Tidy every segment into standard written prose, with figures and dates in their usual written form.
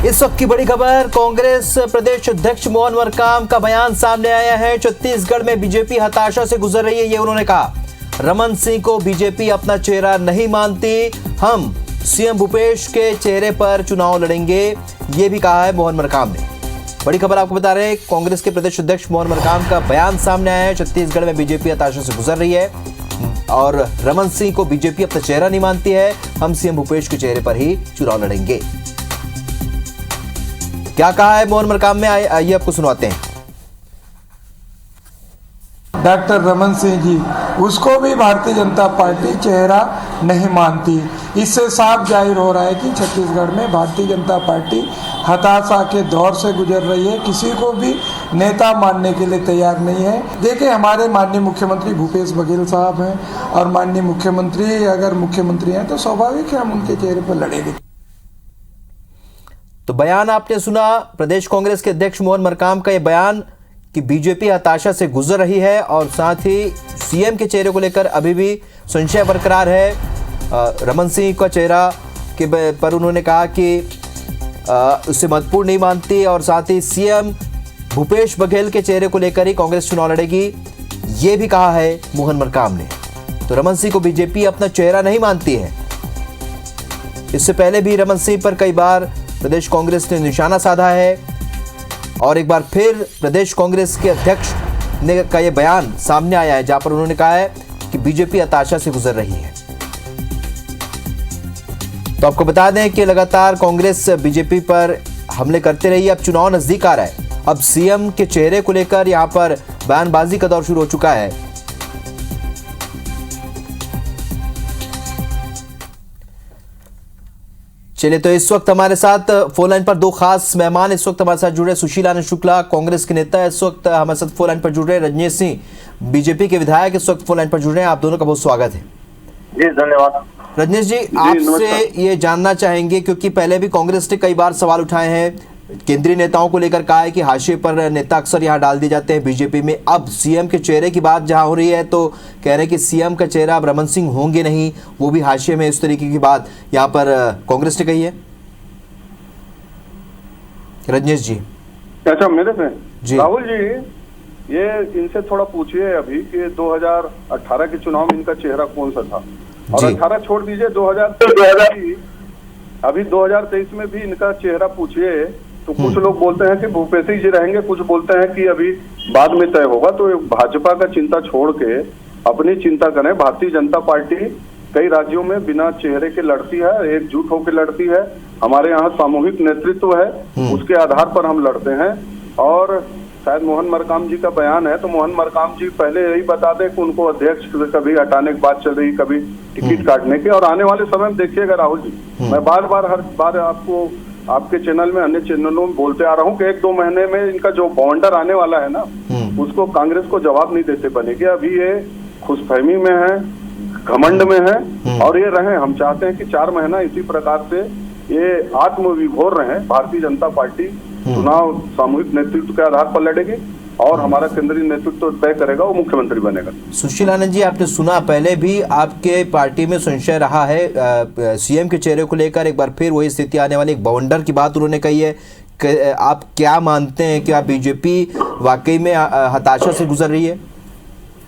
इस वक्त की बड़ी खबर, कांग्रेस प्रदेश अध्यक्ष मोहन मरकाम का बयान सामने आया है। छत्तीसगढ़ में बीजेपी हताशा से गुजर रही है, ये उन्होंने कहा। रमन सिंह को बीजेपी अपना चेहरा नहीं मानती, हम सीएम भूपेश के चेहरे पर चुनाव लड़ेंगे, ये भी कहा है मोहन मरकाम ने। बड़ी खबर आपको बता रहे हैं, कांग्रेस के प्रदेश अध्यक्ष मोहन मरकाम का बयान सामने आया है। छत्तीसगढ़ में बीजेपी हताशा से गुजर रही है और रमन सिंह को बीजेपी अपना चेहरा नहीं मानती है, हम सीएम भूपेश के चेहरे पर ही चुनाव लड़ेंगे। क्या कहा है मोहन मरकाम में, आइए आपको सुनवाते हैं। डॉक्टर रमन सिंह जी, उसको भी भारतीय जनता पार्टी चेहरा नहीं मानती। इससे साफ जाहिर हो रहा है कि छत्तीसगढ़ में भारतीय जनता पार्टी हताशा के दौर से गुजर रही है, किसी को भी नेता मानने के लिए तैयार नहीं है। देखिए, हमारे माननीय मुख्यमंत्री भूपेश बघेल साहब हैं और माननीय मुख्यमंत्री अगर मुख्यमंत्री हैं तो स्वाभाविक है हम उनके चेहरे पर लड़ेंगे। तो बयान आपने सुना, प्रदेश कांग्रेस के अध्यक्ष मोहन मरकाम का यह बयान कि बीजेपी हताशा से गुजर रही है और साथ ही सीएम के चेहरे को लेकर अभी भी संशय बरकरार है। रमन सिंह का चेहरा के पर उन्होंने कहा कि उससे महत्वपूर्ण नहीं मानती और साथ ही सीएम भूपेश बघेल के चेहरे को लेकर ही कांग्रेस चुनाव लड़ेगी, ये भी कहा है मोहन मरकाम ने। तो रमन सिंह को बीजेपी अपना चेहरा नहीं मानती है। इससे पहले भी रमन सिंह पर कई बार प्रदेश कांग्रेस ने निशाना साधा है और एक बार फिर प्रदेश कांग्रेस के अध्यक्ष ने का यह बयान सामने आया है, जहां पर उन्होंने कहा है कि बीजेपी हताशा से गुजर रही है। तो आपको बता दें कि लगातार कांग्रेस बीजेपी पर हमले करते रही। अब चुनाव नजदीक आ रहा है, अब सीएम के चेहरे को लेकर यहां पर बयानबाजी का दौर शुरू हो चुका है। चलिए, तो इस वक्त हमारे साथ फोन लाइन पर दो खास मेहमान इस वक्त हमारे साथ जुड़े। सुशील आनंद शुक्ला, कांग्रेस के नेता, इस वक्त हमारे साथ फोन लाइन पर जुड़ रहे। रजनीश सिंह, बीजेपी के विधायक, इस वक्त फोन लाइन पर जुड़ रहे हैं। आप दोनों का बहुत स्वागत है। जी धन्यवाद। रजनीश जी, आपसे ये जानना चाहेंगे क्योंकि पहले भी कांग्रेस ने कई बार सवाल उठाए हैं, केंद्रीय नेताओं को लेकर कहा है कि हाशिए पर नेता अक्सर यहाँ डाल दिए जाते हैं बीजेपी में। अब सीएम के चेहरे की बात जहाँ हो रही है तो कह रहे हैं कि सीएम का चेहरा अब रमन सिंह होंगे नहीं, वो भी हाशिए में, इस तरीके की बात यहाँ पर कांग्रेस ने कही है। रजनीश जी। अच्छा, मेरे से जी। राहुल जी, ये इनसे थोड़ा पूछिए अभी कि 2018 के चुनाव में इनका चेहरा कौन सा था, और 18 छोड़ दीजिए, 2000 अभी 2023 में भी इनका चेहरा पूछिए तो कुछ लोग बोलते हैं कि भूपेश जी रहेंगे, कुछ बोलते हैं कि अभी बाद में तय होगा। तो भाजपा का चिंता छोड़ के अपनी चिंता करें। भारतीय जनता पार्टी कई राज्यों में बिना चेहरे के लड़ती है, एकजुट होकर लड़ती है। हमारे यहाँ सामूहिक नेतृत्व है, उसके आधार पर हम लड़ते हैं। और शायद मोहन मरकाम जी का बयान है तो मोहन मरकाम जी पहले यही बता दें कि उनको अध्यक्ष कभी हटाने की बात चल रही, कभी टिकट काटने की। और आने वाले समय में देखिएगा राहुल जी, मैं बार बार हर बार आपको आपके चैनल में, अन्य चैनलों में बोलते आ रहा हूँ कि 1-2 महीने में इनका जो बॉन्डर आने वाला है ना, उसको कांग्रेस को जवाब नहीं देते बनेगी। अभी ये खुशफहमी में है, घमंड में है और ये रहे। हम चाहते हैं कि 4 महीना इसी प्रकार से ये आत्मविभोर रहे। भारतीय जनता पार्टी चुनाव सामूहिक नेतृत्व के आधार पर लड़ेगी और हमारा केंद्रीय नेतृत्व तय करेगा, वो मुख्यमंत्री बनेगा। सुशील आनंद जी, आपने सुना, पहले भी आपके पार्टी में संशय रहा है सीएम के चेहरे को लेकर। एक बार फिर वही स्थिति आने वाली, एक बवंडर की बात उन्होंने कही है। आप क्या मानते हैं कि आप बीजेपी वाकई में हताशा से गुजर रही है?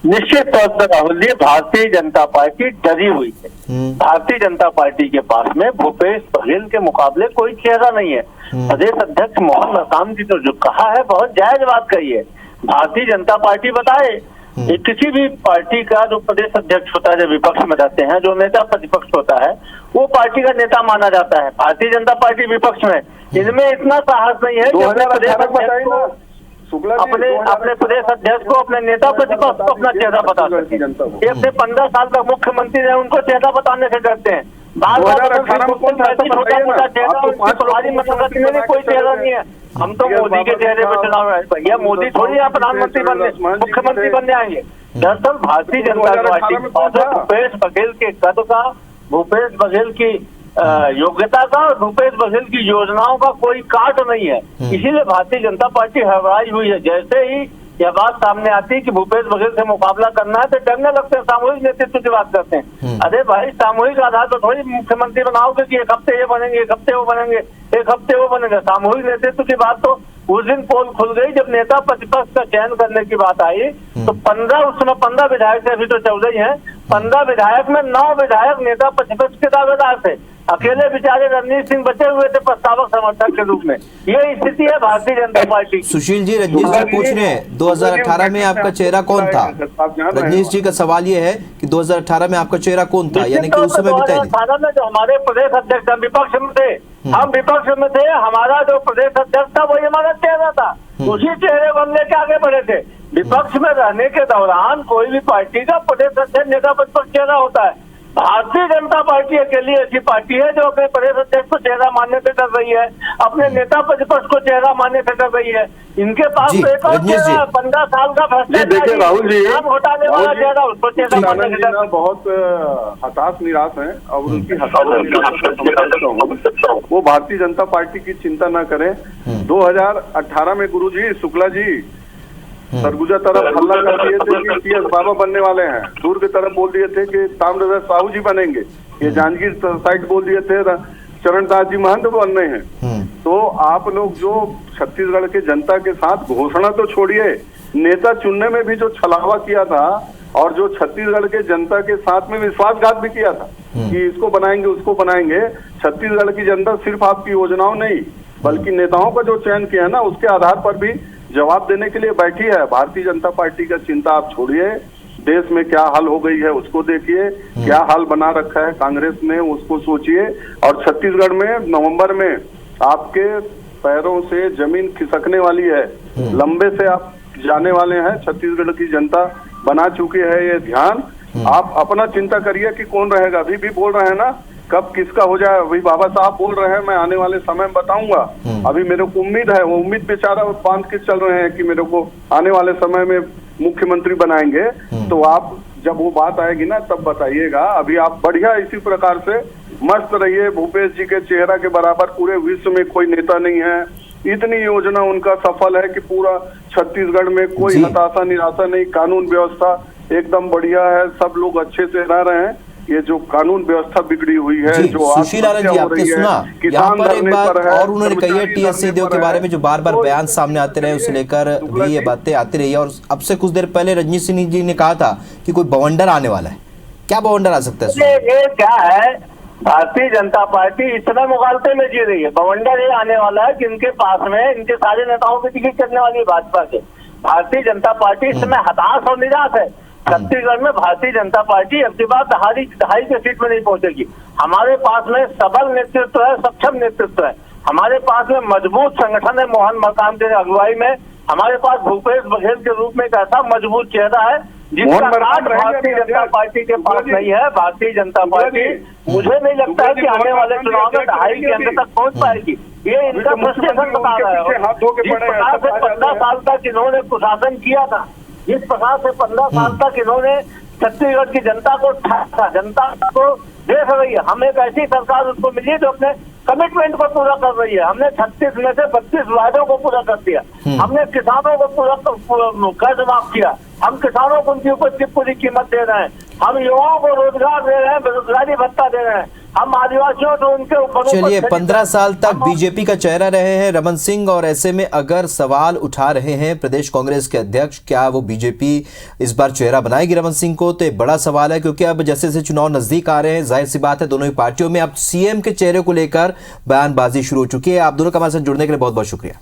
निश्चित तौर पर राहुल जी, भारतीय जनता पार्टी डरी हुई है। भारतीय जनता पार्टी के पास में भूपेश बघेल के मुकाबले कोई चेहरा नहीं है। प्रदेश अध्यक्ष मोहन मरकाम जी तो जो कहा है बहुत जायज बात कही है। भारतीय जनता पार्टी बताए, किसी भी पार्टी का जो प्रदेश अध्यक्ष होता है, जो विपक्ष में रहते हैं, जो नेता प्रतिपक्ष होता है, वो पार्टी का नेता माना जाता है। भारतीय जनता पार्टी विपक्ष में, इनमें इतना साहस नहीं है कि अपने प्रदेश अध्यक्ष को अपने प्रदेश अध्यक्ष को, अपने नेता प्रतिपक्ष को अपना चेहरा बता सकते हैं। ये अपने 15 साल तक मुख्यमंत्री रहे, उनको चेहरा बताने से डरते हैं। बार बार कोई चेहरा नहीं है। हम तो मोदी के चेहरे पर चुनाव है भैया, मोदी थोड़ी यहाँ प्रधानमंत्री बनने, मुख्यमंत्री बनने आएंगे। दरअसल भारतीय जनता पार्टी भूपेश बघेल के कद का, भूपेश बघेल की योग्यता का और भूपेश बघेल की योजनाओं का कोई काट नहीं है। इसीलिए भारतीय जनता पार्टी हड़बड़ाई हुई है। जैसे ही यह बात सामने आती है कि भूपेश बघेल से मुकाबला करना है तो डरने लगते हैं, सामूहिक नेतृत्व की बात करते हैं। अरे भाई, सामूहिक आधार पर थोड़ी मुख्यमंत्री बनाओगे कि एक हफ्ते ये बनेंगे, एक हफ्ते वो बनेंगे, एक हफ्ते वो बनेगा। सामूहिक नेतृत्व की बात तो उस दिन पोल खुल गई जब नेता प्रतिपक्ष का चयन करने की बात आई, तो 15 उस समय 15 विधायक थे, अभी तो 14 ही हैं। 15 विधायक में 9 विधायक नेता प्रतिपक्ष के दावेदार थे, अकेले बेचारे रणजीत सिंह बचे हुए थे प्रस्तावक समर्थक के रूप में। ये स्थिति है भारतीय जनता पार्टी। सुशील जी, रजनीश जी पूछ रहे हैं 2018 में आपका चेहरा कौन था? रजनीश जी का सवाल ये है कि 2018 में आपका चेहरा कौन था, यानी कि उस समय बताइए। 2018 में जो हमारे प्रदेश अध्यक्ष, हम विपक्ष में थे, हमारा जो प्रदेश अध्यक्ष था वही हमारा चेहरा था, उसी चेहरे को हम लेके आगे बढ़े थे। विपक्ष में रहने के दौरान कोई भी पार्टी का प्रदेश अध्यक्ष नेता प्रतिपक्ष चेहरा होता है। भारतीय जनता पार्टी अकेली ऐसी पार्टी है जो अपने प्रदेश अध्यक्ष को चेहरा मानने से डर रही है, अपने नेता प्रतिपक्ष को चेहरा मानने से डर रही है। इनके पास तो एक और चेहरा 15 साल का फैसला, देखिए राहुल जी, घोटाले वाला चेहरा, उसको चेहरा मानने से डर। बहुत हताश निराश हैं और उनकी हताश वो भारतीय जनता पार्टी की चिंता न करें। 2018 में गुरुजी शुक्ला जी सरगुजा तरफ हल्ला कर दिए थे कि CS बाबा बनने वाले हैं, दूर की तरफ बोल दिए थे कि ताम्रध्वज साहू जी बनेंगे, ये जांजगीर साइड बोल दिए थे चरणदास जी महंत बन रहे हैं। तो आप लोग जो छत्तीसगढ़ के जनता के साथ घोषणा तो छोड़िए, नेता चुनने में भी जो छलावा किया था और जो छत्तीसगढ़ के जनता के साथ में विश्वासघात भी किया था कि इसको बनाएंगे उसको बनाएंगे, छत्तीसगढ़ की जनता सिर्फ आपकी योजनाओं नहीं बल्कि नेताओं का जो चयन किया ना उसके आधार पर भी जवाब देने के लिए बैठी है। भारतीय जनता पार्टी का चिंता आप छोड़िए, देश में क्या हाल हो गई है उसको देखिए, क्या हाल बना रखा है कांग्रेस ने उसको सोचिए। और छत्तीसगढ़ में नवंबर में आपके पैरों से जमीन खिसकने वाली है, लंबे से आप जाने वाले हैं, छत्तीसगढ़ की जनता बना चुकी है ये ध्यान। आप अपना चिंता करिए कि कौन रहेगा। अभी भी बोल रहे हैं ना कब किसका हो जाए, अभी बाबा साहब बोल रहे हैं मैं आने वाले समय में बताऊंगा। अभी मेरे को उम्मीद है, वो उम्मीद बेचारा बांध के चल रहे हैं कि मेरे को आने वाले समय में मुख्यमंत्री बनाएंगे। तो आप जब वो बात आएगी ना तब बताइएगा। अभी आप बढ़िया इसी प्रकार से मस्त रहिए। भूपेश जी के चेहरा के बराबर पूरे विश्व में कोई नेता नहीं है। इतनी योजना उनका सफल है कि पूरा छत्तीसगढ़ में कोई हताशा निराशा नहीं, कानून व्यवस्था एकदम बढ़िया है, सब लोग अच्छे से रह रहे हैं। ये जो कानून व्यवस्था बिगड़ी हुई है, जो सुशील आनंद जी आपने सुना यहाँ पर एक बात और उन्होंने कही है TS सिंहदेव के बारे में जो बार बार बयान सामने आते रहे, उसे लेकर भी ये बातें आती रही है। और अब से कुछ देर पहले रजनीश सिंह जी ने कहा था कि कोई बवंडर आने वाला है। क्या बवंडर आ सकता है? ये क्या है, भारतीय जनता पार्टी इस समय मुगालते में जी रही है। बवंडर ये आने वाला है कि इनके पास में इनके सारे नेताओं की टिकट करने वाली है भाजपा के। भारतीय जनता पार्टी इस समय हताश और निराश है। छत्तीसगढ़ में भारतीय जनता पार्टी अब की बार दहाई के सीट में नहीं पहुंचेगी। हमारे पास में सबल नेतृत्व है, सक्षम नेतृत्व है, हमारे पास में मजबूत संगठन है। मोहन मरकाम के अगुवाई में हमारे पास भूपेश बघेल के रूप में एक ऐसा मजबूत चेहरा है जिसका राज भारतीय जनता पार्टी के पास नहीं है। भारतीय जनता पार्टी मुझे नहीं लगता है कि आने वाले चुनाव में दहाई के अंत तक पहुंच पाएगी। ये इनका फ्रस्ट्रेशन बता रहा है। जिस प्रकार से 15 साल तक इन्होंने कुशासन किया था, जिस प्रकार से 15 साल तक इन्होंने छत्तीसगढ़ की जनता को ठाका, जनता को देख रही है। हम एक ऐसी सरकार उसको मिली जो अपने कमिटमेंट को पूरा कर रही है। हमने 36 में से 32 वादों को पूरा कर दिया। हमने किसानों को पूरा कर्ज माफ किया। हम किसानों को उनकी उपज की पूरी कीमत दे रहे हैं। हम युवाओं को रोजगार दे रहे हैं, बेरोजगारी भत्ता दे रहे हैं। हम आदिवासियों को उनके ऊपर। चलिए, 15 साल तक बीजेपी का चेहरा रहे हैं रमन सिंह, और ऐसे में अगर सवाल उठा रहे हैं प्रदेश कांग्रेस के अध्यक्ष, क्या वो बीजेपी इस बार चेहरा बनाएगी रमन सिंह को, तो एक बड़ा सवाल है। क्योंकि अब जैसे जैसे चुनाव नजदीक आ रहे हैं, जाहिर सी बात है दोनों ही पार्टियों में अब CM के चेहरे को लेकर बयानबाजी शुरू हो चुकी है। आप दोनों का हमारे साथ जुड़ने के लिए बहुत बहुत शुक्रिया।